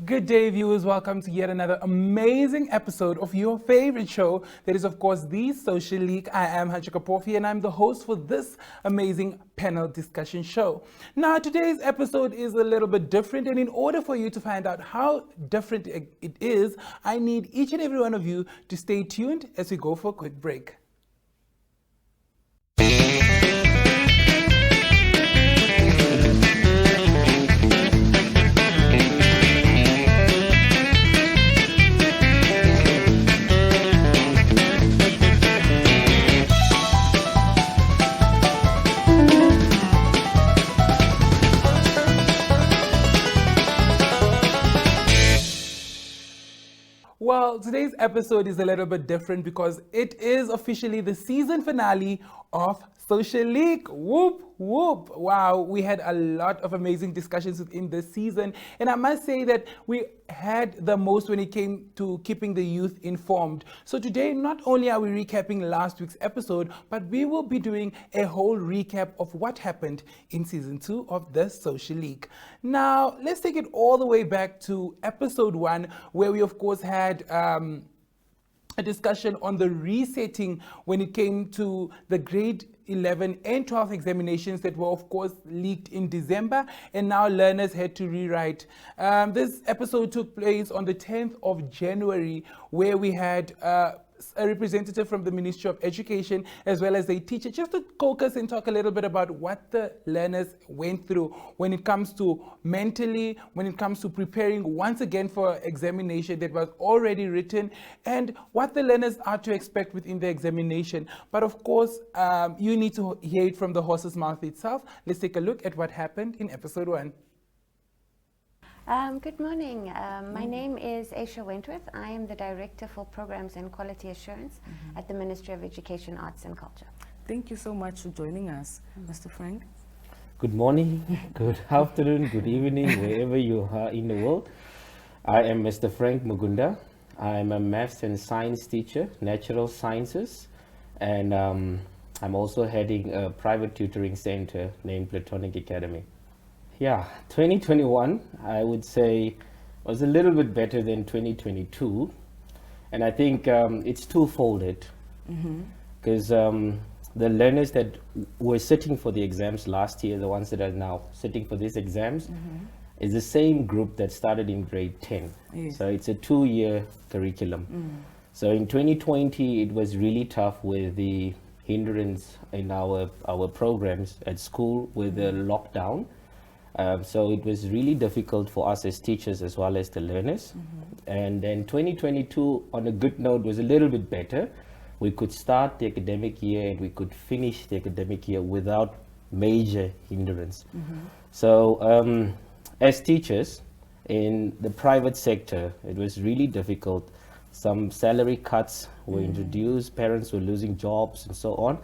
Good day, viewers. Welcome to yet another amazing episode of your favorite show. That is, of course, The Social League. I am Hachika Porfi, and I'm the host for this amazing panel discussion show. Now, today's episode is a little bit different, and in order for you to find out how different it is, I need each and every one of you to stay tuned as we go for a quick break. Well, today's episode is a little bit different because it is officially the season finale of Social League. Whoop, whoop. Wow, we had a lot of amazing discussions within this season. And I must say that we had the most when it came to keeping the youth informed. So today, not only are we recapping last week's episode, but we will be doing a whole recap of what happened in season 2 of the Social League. Now, let's take it all the way back to episode 1, where we, of course, had a discussion on the resetting when it came to the grade 11 and 12 examinations that were, of course, leaked in December, and now learners had to rewrite. This episode took place on the 10th of January, where we had a representative from the Ministry of Education as well as a teacher just to focus and talk a little bit about what the learners went through when it comes to mentally, when it comes to preparing once again for examination that was already written, and what the learners are to expect within the examination. But of course, you need to hear it from the horse's mouth itself. Let's take a look at what happened in episode 1. Good morning. My name is Aisha Wentworth. I am the Director for Programs and Quality Assurance at the Ministry of Education, Arts and Culture. Thank you so much for joining us, Mr. Frank. Good morning, good afternoon, good evening, wherever you are in the world. I am Mr. Frank Mugunda. I am a maths and science teacher, natural sciences, and I'm also heading a private tutoring center named Platonic Academy. Yeah, 2021, I would say, was a little bit better than 2022. And I think it's two-folded. Because the learners that were sitting for the exams last year, the ones that are now sitting for these exams, is the same group that started in grade 10. Yes. So it's a 2-year curriculum. So in 2020, it was really tough with the hindrance in our programs at school with the lockdown. So it was really difficult for us as teachers as well as the learners. And then 2022, on a good note, was a little bit better. We could start the academic year and we could finish the academic year without major hindrance. So as teachers in the private sector, it was really difficult. Some salary cuts were introduced, parents were losing jobs and so on.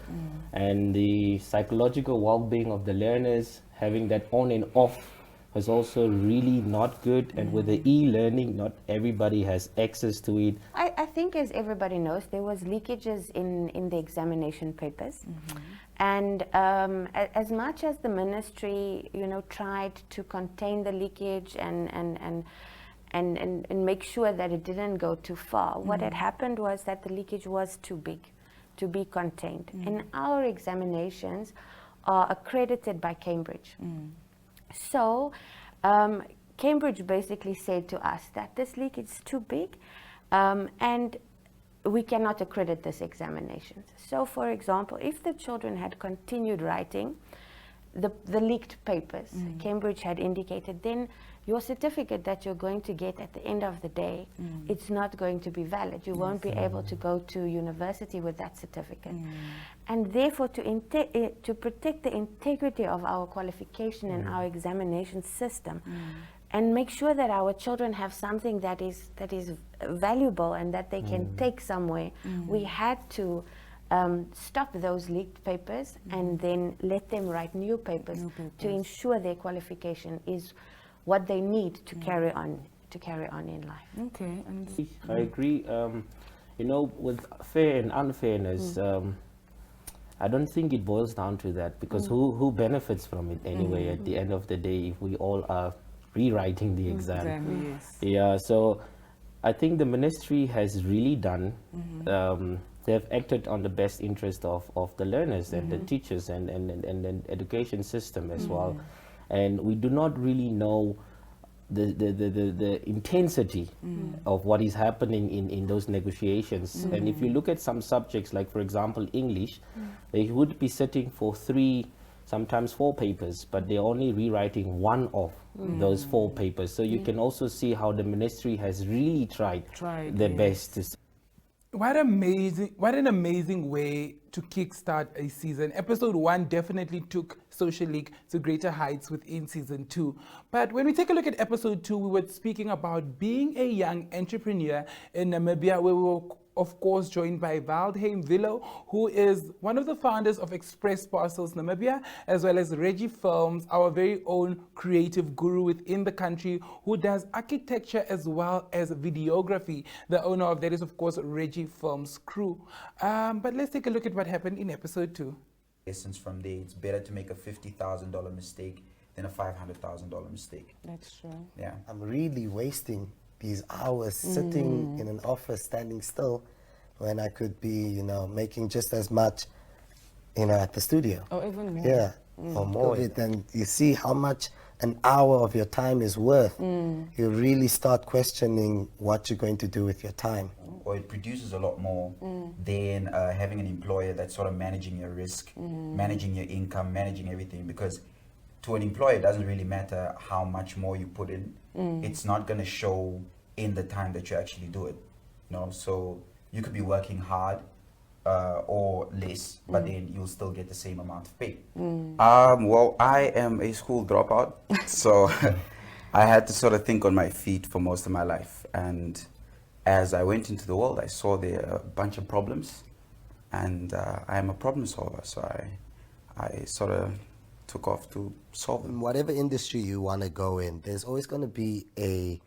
And the psychological well-being of the learners, having that on and off, was also really not good. And with the e-learning, not everybody has access to it. I think, as everybody knows, there was leakages in the examination papers. And as much as the ministry, tried to contain the leakage and make sure that it didn't go too far, what had happened was that the leakage was too big to be contained. And our examinations are accredited by Cambridge. So Cambridge basically said to us that this leakage is too big and we cannot accredit this examinations. So for example, if the children had continued writing the leaked papers, Cambridge had indicated, then your certificate that you're going to get at the end of the day, it's not going to be valid. You won't be able to go to university with that certificate. And therefore, to protect the integrity of our qualification and our examination system, and make sure that our children have something that is valuable and that they can take somewhere, we had to stop those leaked papers and then let them write new papers to ensure their qualification is what they need to carry on in life. Okay. And I agree. With fair and unfairness, I don't think it boils down to that, because who benefits from it anyway at the end of the day if we all are rewriting the exam. Exactly, yes. Yeah, so I think the ministry has really done, they've acted on the best interest of the learners and the teachers and the education system as well. And we do not really know the intensity of what is happening in those negotiations. And if you look at some subjects, like for example English, they would be sitting for 3, sometimes 4 papers, but they're only rewriting one of those 4 papers. So you can also see how the ministry has really tried their best to. What an amazing way to kickstart a season. Episode 1 definitely took Social League to greater heights within season 2. But when we take a look at episode 2, we were speaking about being a young entrepreneur in Namibia, where we were of course joined by Valdheim Villo, who is one of the founders of Express Parcels Namibia, as well as Reggie Films, our very own creative guru within the country, who does architecture as well as videography. The owner of that is of course Reggie Films crew. But let's take a look at what happened in episode 2. Lessons from there. It's better to make a $50,000 mistake than a $500,000 mistake. That's true. Yeah. I'm really wasting these hours sitting in an office standing still when I could be, you know, making just as much, you know, at the studio. Or even more. Yeah, or more. And you see how much an hour of your time is worth. You really start questioning what you're going to do with your time. Or it produces a lot more than having an employer that's sort of managing your risk, managing your income, managing everything. Because to an employer, it doesn't really matter how much more you put in. It's not going to show in the time that you actually do it. You know, so you could be working hard or less, but then you'll still get the same amount of pay. Well, I am a school dropout, so I had to sort of think on my feet for most of my life. And as I went into the world, I saw there a bunch of problems, and I am a problem solver, so I sort of took off to solve them. In whatever industry you want to go in, there's always going to be a,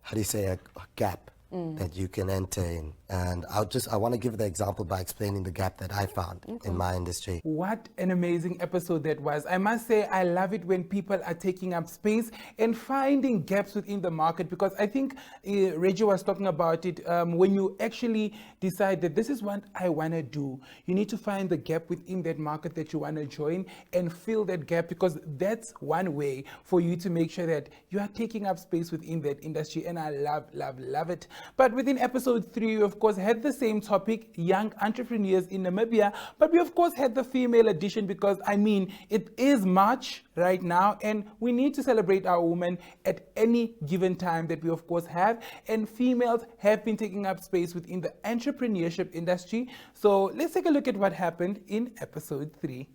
how do you say, a gap that you can enter in. And I want to give the example by explaining the gap that I found in my industry. What an amazing episode that was. I must say, I love it when people are taking up space and finding gaps within the market, because I think Reggie was talking about it. When you actually decide that this is what I want to do, you need to find the gap within that market that you want to join and fill that gap, because that's one way for you to make sure that you are taking up space within that industry. And I love it. But within episode 3, we of course had the same topic, young entrepreneurs in Namibia, but we of course had the female edition, because I mean, it is March right now and we need to celebrate our women at any given time that we of course have, and females have been taking up space within the entrepreneurship industry. So let's take a look at what happened in episode 3.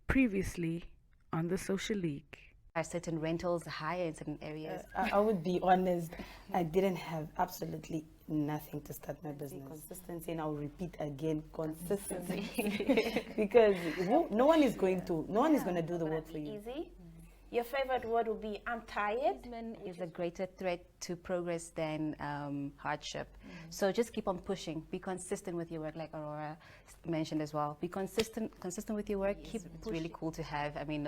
Previously on the Social League. Are certain rentals higher in certain areas? I would be honest, I didn't have absolutely nothing to start my business. Consistency, and I'll repeat again, consistency. Because no one is going to do the work for you. Easy. Your favorite word would be I'm tired. Is a greater threat to progress than hardship. So just keep on pushing. Be consistent with your work, like Aurora mentioned as well. Be consistent with your work. It's really cool to have. I mean,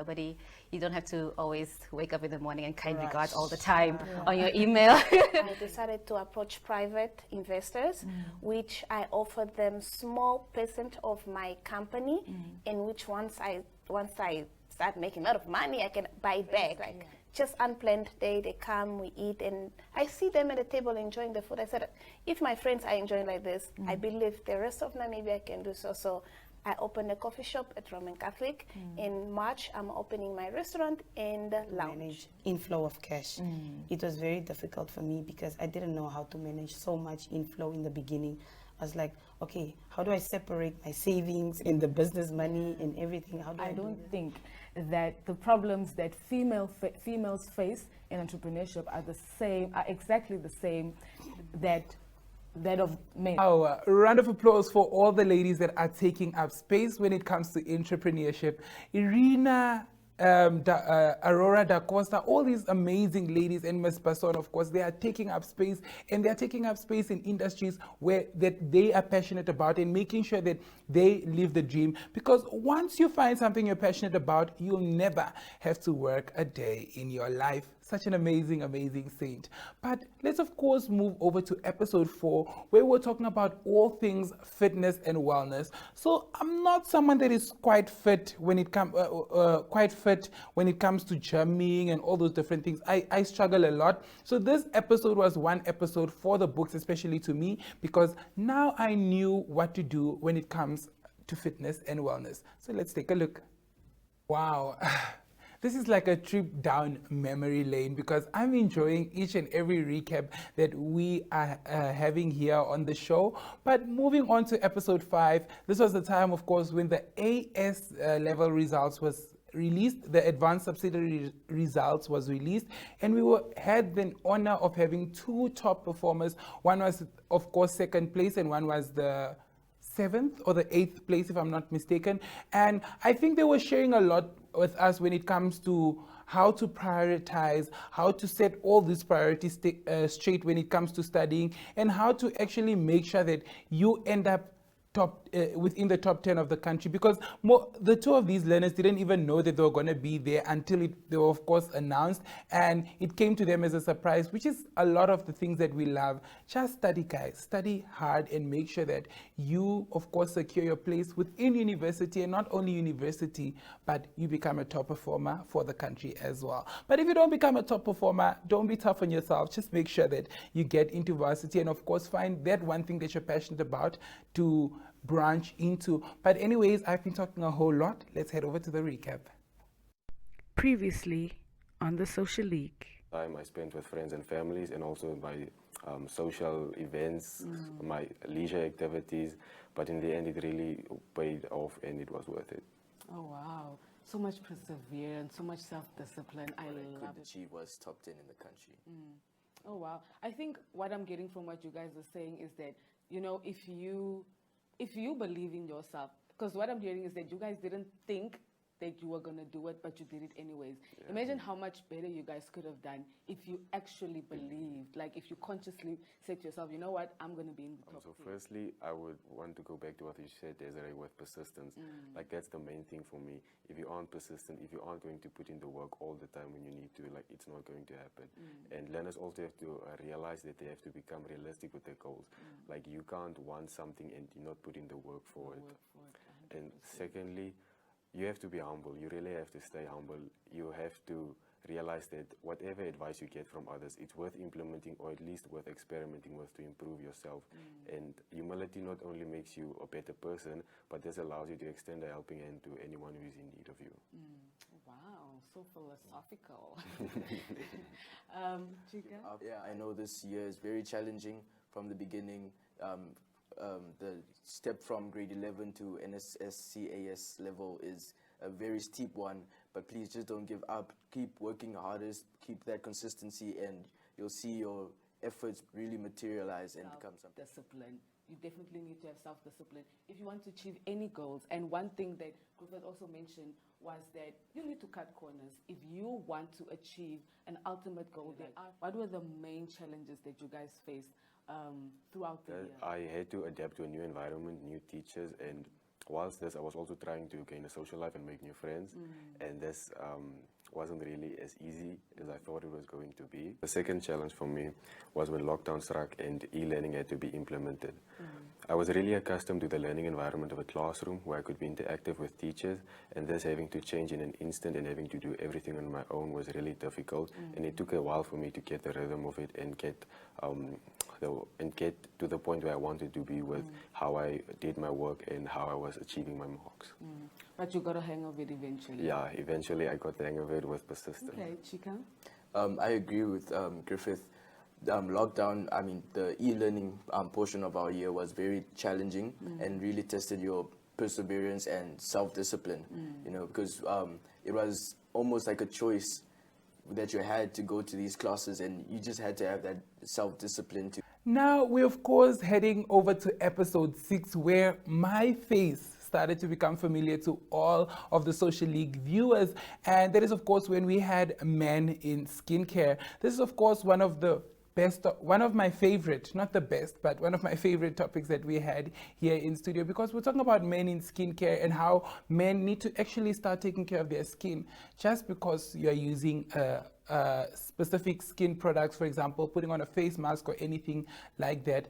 you don't have to always wake up in the morning and kind regards all the time on your email. I decided to approach private investors, which I offered them small percent of my company, in which once I start making a lot of money, I can buy it back. Like just unplanned day, they come, we eat, and I see them at the table enjoying the food. I said, if my friends are enjoying like this, I believe the rest of Namibia can do so. So I opened a coffee shop at Roman Catholic. In March, I'm opening my restaurant and lounge. Manage inflow of cash. It was very difficult for me because I didn't know how to manage so much inflow in the beginning. I was like, okay, how do I separate my savings and the business money and everything? How do I don't think that the problems that females face in entrepreneurship are exactly the same that of men. A round of applause for all the ladies that are taking up space when it comes to entrepreneurship. Irina, Aurora Da Costa, all these amazing ladies, and Miss Basson, of course, they are taking up space, and they're taking up space in industries where that they are passionate about, and making sure that they live the dream. Because once you find something you're passionate about, you'll never have to work a day in your life. Such an amazing, amazing saint. But let's of course move over to episode 4, where we're talking about all things fitness and wellness. So I'm not someone that is quite fit when it comes to gymming and all those different things. I struggle a lot. So this episode was one episode for the books, especially to me, because now I knew what to do when it comes to fitness and wellness. So let's take a look. Wow. This is like a trip down memory lane, because I'm enjoying each and every recap that we are having here on the show. But moving on to episode 5, this was the time, of course, when the AS level results was released, the advanced subsidiary results was released, and we had the honor of having 2 top performers. One was, of course, 2nd place, and one was the 7th or the 8th place, if I'm not mistaken. And I think they were sharing a lot with us when it comes to how to prioritize, how to set all these priorities straight when it comes to studying, and how to actually make sure that you end up within the top 10 of the country, because the 2 of these learners didn't even know that they were going to be there until they were of course announced, and it came to them as a surprise, which is a lot of the things that we love. Just study, guys, study hard, and make sure that you of course secure your place within university, and not only university, but you become a top performer for the country as well. But if you don't become a top performer, don't be tough on yourself. Just make sure that you get into varsity, and of course find that one thing that you're passionate about to branch into. But anyways, I've been talking a whole lot. Let's head over to the recap. Previously on the Social League. Time I spent with friends and families, and also my social events, my leisure activities, but in the end it really paid off, and it was worth it. Oh wow, so much perseverance, so much self-discipline. What I could achieve was top 10 in the country. Oh wow, I think what I'm getting from what you guys are saying is that, you know, if you believe in yourself, because what I'm hearing is that you guys didn't think that you were going to do it, but you did it anyways. Yeah. Imagine how much better you guys could have done if you actually believed, like if you consciously said to yourself, you know what, I'm going to be in the top 10. Firstly, I would want to go back to what you said, Desiree, with persistence. Like that's the main thing for me. If you aren't persistent, if you aren't going to put in the work all the time when you need to, like it's not going to happen. And learners also have to realize that they have to become realistic with their goals. Like you can't want something and you not put in the work for it. And secondly, you have to be humble. You really have to stay humble. You have to realize that whatever advice you get from others, it's worth implementing, or at least worth experimenting with to improve yourself. And humility not only makes you a better person, but this allows you to extend a helping hand to anyone who is in need of you. Wow, so philosophical. Chika? Yeah, I know this year is very challenging from the beginning. The step from grade 11 to NSSCAS level is a very steep one, but please just don't give up. Keep working hardest, keep that consistency, and you'll see your efforts really materialize and become something. Discipline. You definitely need to have self-discipline if you want to achieve any goals. And one thing that Griffith also mentioned was that you need to cut corners. If you want to achieve an ultimate goal, what were the main challenges that you guys faced throughout the year? I had to adapt to a new environment, new teachers, and whilst this, I was also trying to gain a social life and make new friends, and this wasn't really as easy as I thought it was going to be. The second challenge for me was when lockdown struck and e-learning had to be implemented. I was really accustomed to the learning environment of a classroom where I could be interactive with teachers, and this having to change in an instant and having to do everything on my own was really difficult, and it took a while for me to get the rhythm of it and get to the point where I wanted to be with how I did my work and how I was achieving my marks. But you got a hang of it eventually. Yeah, eventually I got the hang of it with persistence. Okay, Chika? I agree with Griffith. Lockdown, I mean, the e-learning portion of our year was very challenging and really tested your perseverance and self-discipline, you know, because it was almost like a choice that you had to go to these classes, and you just had to have that self-discipline to. Now we're of course heading over to episode 6, where my face started to become familiar to all of the Social League viewers. And that is, of course, when we had men in skincare. This is, of course, one of my favorite, not the best, but one of my favorite topics that we had here in studio, because we're talking about men in skincare and how men need to actually start taking care of their skin. Just because you're using specific skin products, for example, putting on a face mask or anything like that,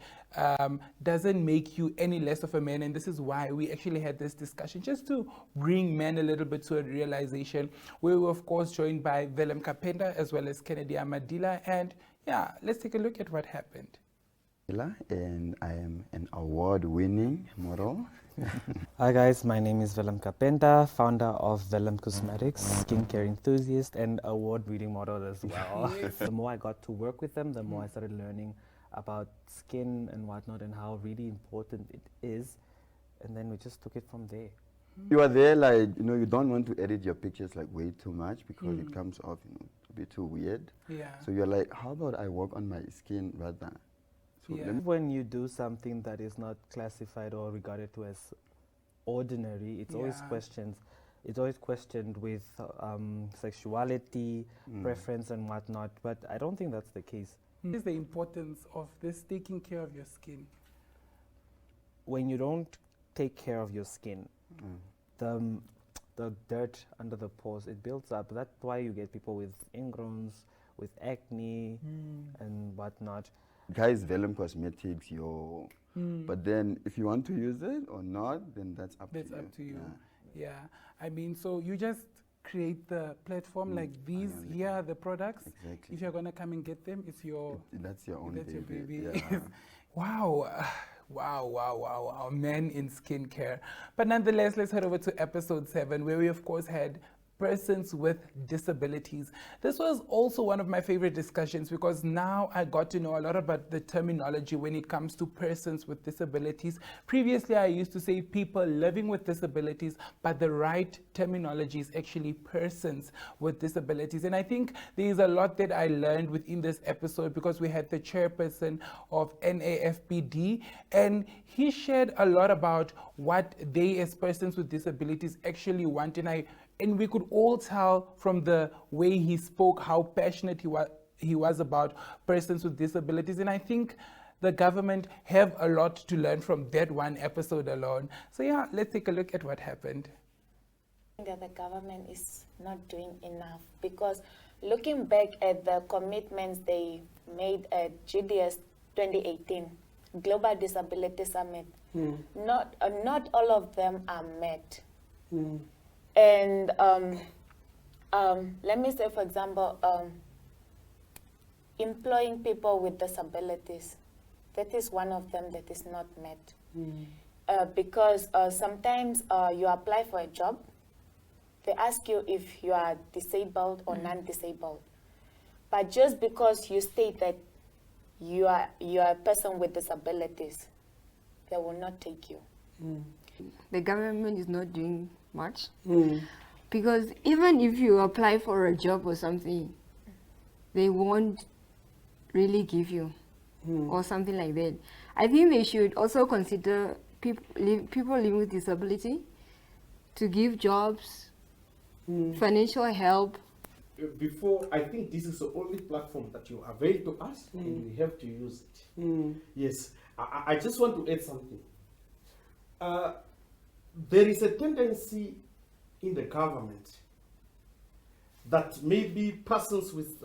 doesn't make you any less of a man. And this is why we actually had this discussion, just to bring men a little bit to a realization. We were, of course, joined by Willem Kapenda as well as Kennedy Amadila. And yeah, let's take a look at what happened. And I am an award-winning model. Hi guys, my name is Willem Kapenta, founder of Willem Cosmetics, skincare enthusiast and award-winning model as well. The more I got to work with them, the more I started learning about skin and whatnot and how really important it is, and then we just took it from there. You are there, like, you don't want to edit your pictures like way too much because it comes off, a bit too weird. Yeah. So you're like, how about I work on my skin rather? So When you do something that is not classified or regarded to as ordinary, it's always questioned. It's always questioned with sexuality, preference and whatnot, but I don't think that's the case. What is the importance of this taking care of your skin? When you don't take care of your skin, the dirt under the pores, it builds up. That's why you get people with ingrowns, with acne and whatnot. Guys, Willem Cosmetics, but then if you want to use it or not, then that's up to you. That's up to you. Yeah. I mean, so you just create the platform like these. Here are the products. Exactly. If you're going to come and get them, it's your... That's your own That's baby. your baby. Yeah. Wow. Wow. Men in skincare. But nonetheless, let's head over to episode 7, where we, of course, had persons with disabilities. This was also one of my favorite discussions because now I got to know a lot about the terminology when it comes to persons with disabilities. Previously, I used to say people living with disabilities, but the right terminology is actually persons with disabilities. And I think there's a lot that I learned within this episode because we had the chairperson of NAFPD, and he shared a lot about what they as persons with disabilities actually want. And we could all tell from the way he spoke how passionate he was about persons with disabilities. And I think the government have a lot to learn from that one episode alone. So yeah, let's take a look at what happened. I think that the government is not doing enough because looking back at the commitments they made at GDS 2018, Global Disability Summit, not all of them are met. And let me say, for example, employing people with disabilities, that is one of them that is not met. Because sometimes you apply for a job, they ask you if you are disabled or non-disabled. But just because you state that you are a person with disabilities, they will not take you. The government is not doing much because even if you apply for a job or something, they won't really give you or something like that. I think they should also consider people living with disability to give jobs, financial help. Before, I think this is the only platform that you avail to us and we have to use it. Yes, I just want to add something. There is a tendency in the government that maybe persons with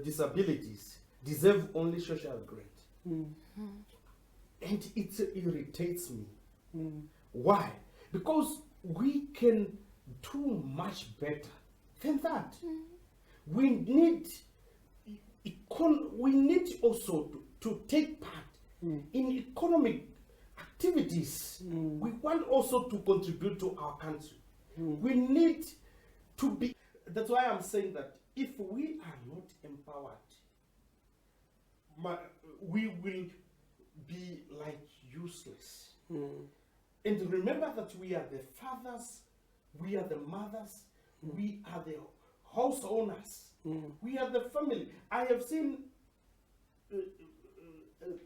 disabilities deserve only social grant. And it irritates me. Why? Because we can do much better than that. We need also to take part in economic activities. We want also to contribute to our country. We need to be, that's why I'm saying that if we are not empowered, we will be like useless. And remember that we are the fathers, we are the mothers, we are the house owners, we are the family. I have seen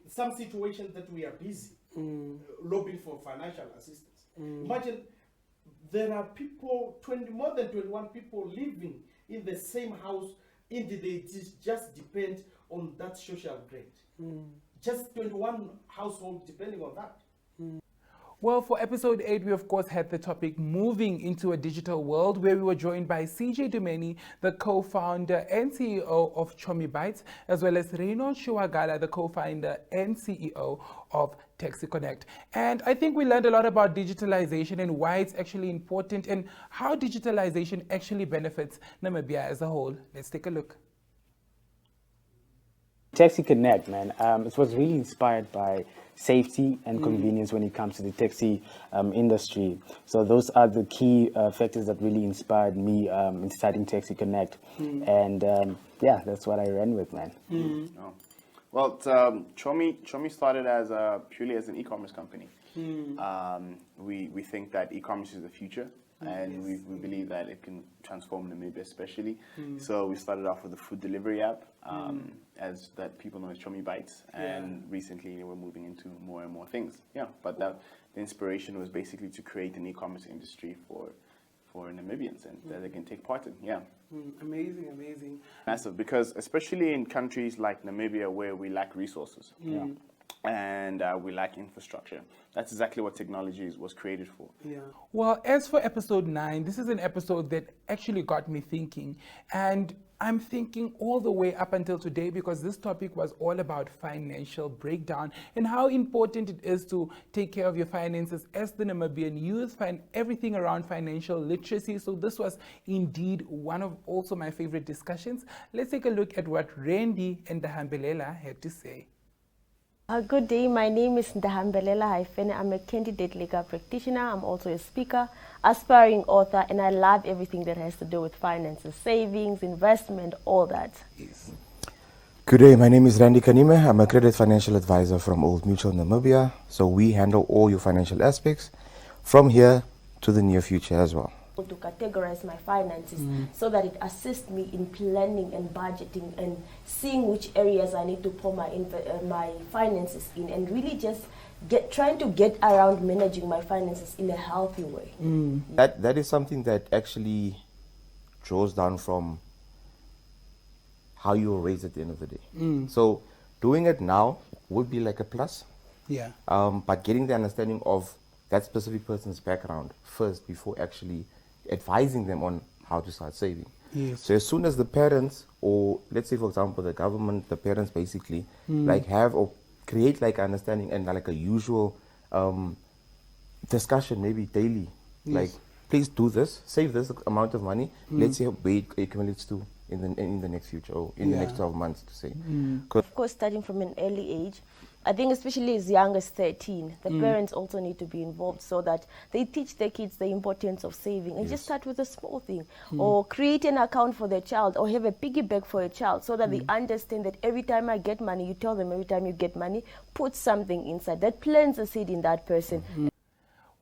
some situations that we are busy lobbying for financial assistance. Imagine there are people, more than 21 people living in the same house, and they just depend on that social grade. Just 21 households depending on that. Well, for episode 8, we of course had the topic moving into a digital world, where we were joined by CJ Dumeni, the co-founder and CEO of Chomi Bites, as well as Reno Shuagala, the co-founder and CEO of Taxi Connect. And I think we learned a lot about digitalization and why it's actually important and how digitalization actually benefits Namibia as a whole. Let's take a look. Taxi Connect, man, it was really inspired by safety and convenience when it comes to the taxi industry. So those are the key factors that really inspired me in starting Taxi Connect. And yeah, that's what I ran with, man. Oh. Well, Chomi started as purely as an e-commerce company. We think that e-commerce is the future. And we believe that it can transform Namibia especially. So we started off with a food delivery app, as that people know as Chomi Bites. And recently we're moving into more and more things. Yeah, but the inspiration was basically to create an e-commerce industry for Namibians and that they can take part in. Yeah. Amazing, amazing. Massive, because especially in countries like Namibia where we lack resources. And we lack infrastructure. That's exactly what technology was created for. Yeah. Well, as for episode 9, this is an episode that actually got me thinking. And I'm thinking all the way up until today, because this topic was all about financial breakdown and how important it is to take care of your finances as the Namibian youth, find everything around financial literacy. So this was indeed one of also my favorite discussions. Let's take a look at what Randy and Dahambelela had to say. Good day, my name is Ndahambelela Haifene. I'm a candidate legal practitioner. I'm also a speaker, aspiring author, and I love everything that has to do with finances, savings, investment, all that. Yes. Good day, my name is Randy Kanime. I'm a credit financial advisor from Old Mutual Namibia. So we handle all your financial aspects from here to the near future as well. To categorize my finances so that it assists me in planning and budgeting and seeing which areas I need to pour my finances in, and really just trying to get around managing my finances in a healthy way. That is something that actually draws down from how you were raised at the end of the day. So doing it now would be like a plus. Yeah. But getting the understanding of that specific person's background first before actually advising them on how to start saving. Yes. So as soon as the parents, or let's say for example the government, the parents basically like have or create like understanding and like a usual discussion, maybe daily, like please do this, save this amount of money, let's see where it accumulates to in the next future, or in the next 12 months to say. Of course, starting from an early age, I think especially as young as 13, the parents also need to be involved so that they teach their kids the importance of saving, and just start with a small thing, or create an account for their child, or have a piggy bank for a child so that they understand that every time I get money, you tell them every time you get money, put something inside. That plants a seed in that person.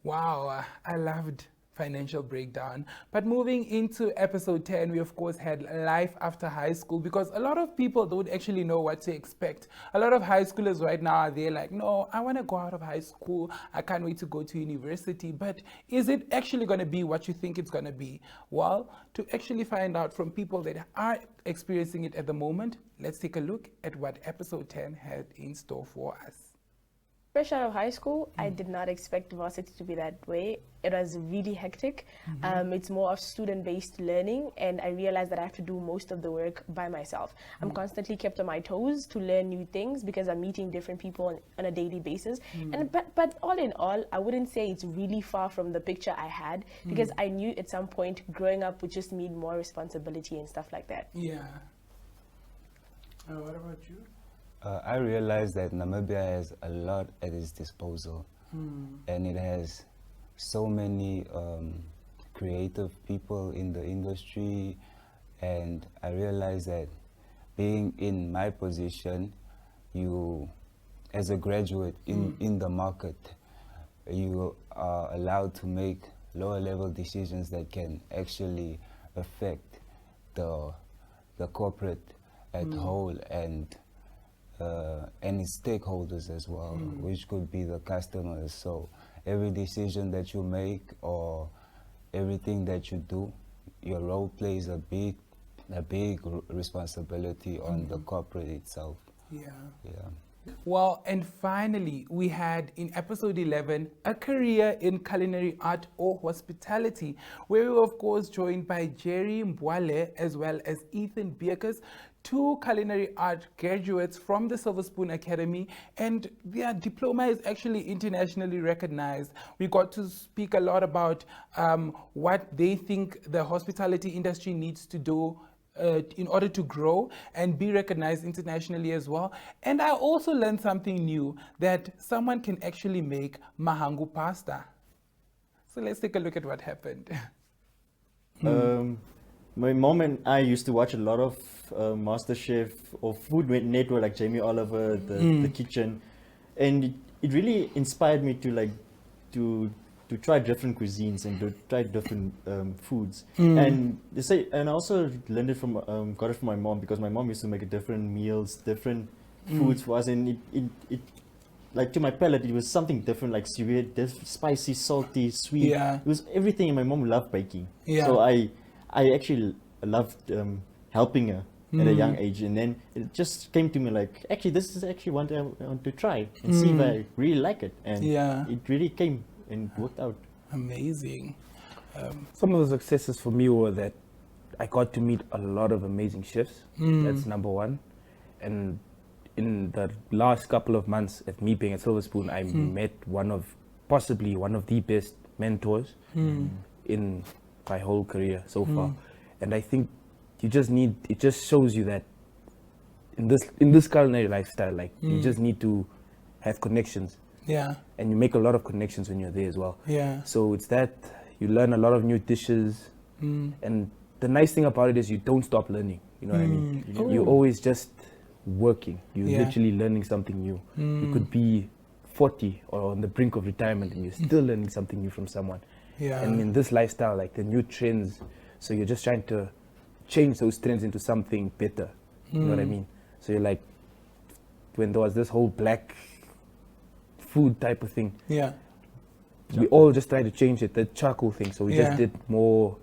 Wow, I loved financial breakdown. But moving into episode 10, we of course had life after high school, because a lot of people don't actually know what to expect. A lot of high schoolers right now are there like, no, I want to go out of high school, I can't wait to go to university. But is it actually going to be what you think it's going to be? Well, to actually find out from people that are experiencing it at the moment, let's take a look at what episode 10 had in store for us. Fresh out of high school, I did not expect varsity to be that way. It was really hectic. It's more of student-based learning, and I realized that I have to do most of the work by myself. I'm constantly kept on my toes to learn new things because I'm meeting different people on a daily basis. But all in all, I wouldn't say it's really far from the picture I had, because I knew at some point growing up would just mean more responsibility and stuff like that. Yeah. What about you? I realized that Namibia has a lot at its disposal, and it has so many creative people in the industry, and I realized that being in my position, you, as a graduate in the market, you are allowed to make lower level decisions that can actually affect the corporate at whole, and any stakeholders as well, which could be the customers. So every decision that you make or everything that you do, your role plays a big responsibility on the corporate itself. Yeah. Yeah. Well, and finally, we had in episode 11 a career in culinary art or hospitality, where we were, of course, joined by Jerry Mbwale as well as Ethan Bierkes, two culinary art graduates from the Silver Spoon Academy, and their diploma is actually internationally recognized. We got to speak a lot about what they think the hospitality industry needs to do in order to grow and be recognized internationally as well. And I also learned something new, that someone can actually make mahangu pasta. So let's take a look at what happened. My mom and I used to watch a lot of MasterChef or Food Network, like Jamie Oliver, the kitchen, and it really inspired me to try different cuisines and to try different foods. And they say, and I also learned it from got it from my mom, because my mom used to make different meals, different foods for us, and it like to my palate it was something different, like sweet, spicy, salty, sweet. Yeah. It was everything, and my mom loved baking. Yeah. So I actually loved helping her at a young age, and then it just came to me like, actually this is actually what I want to try and see if I really like it, and it really came and worked out. Amazing. Some of the successes for me were that I got to meet a lot of amazing chefs. That's number one. And in the last couple of months at me being at Silver Spoon, I met possibly one of the best mentors in my whole career so far. And I think it just shows you that in this culinary lifestyle, like you just need to have connections. Yeah. And you make a lot of connections when you're there as well. Yeah. So it's that you learn a lot of new dishes. And the nice thing about it is you don't stop learning. You know what I mean? You're always just working. You're literally learning something new. You could be 40 or on the brink of retirement and you're still learning something new from someone. Yeah. And in this lifestyle, like the new trends, so you're just trying to change those trends into something better. You know what I mean? So you're like, when there was this whole black food type of thing, we all just tried to change it, the charcoal thing. So we just did more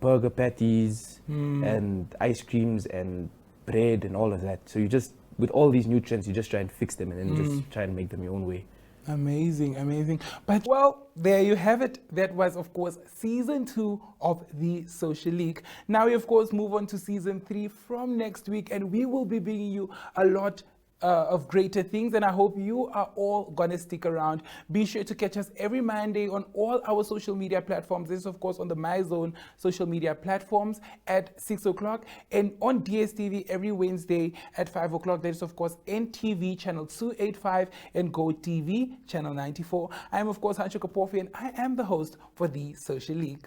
burger patties and ice creams and bread and all of that. So you just, with all these new trends, you just try and fix them and then just try and make them your own way. Amazing, amazing. But well, there you have it. That was, of course, season 2 of the Social League. Now we, of course, move on to season 3 from next week, and we will be bringing you a lot of greater things, and I hope you are all gonna stick around. Be sure to catch us every Monday on all our social media platforms. This is, of course, on the MyZone social media platforms at 6 o'clock, and on DSTV every Wednesday at 5 o'clock. That is, of course, NTV channel 285 and GoTV channel 94. I am, of course, Hancho Kapofi, and I am the host for the Social League.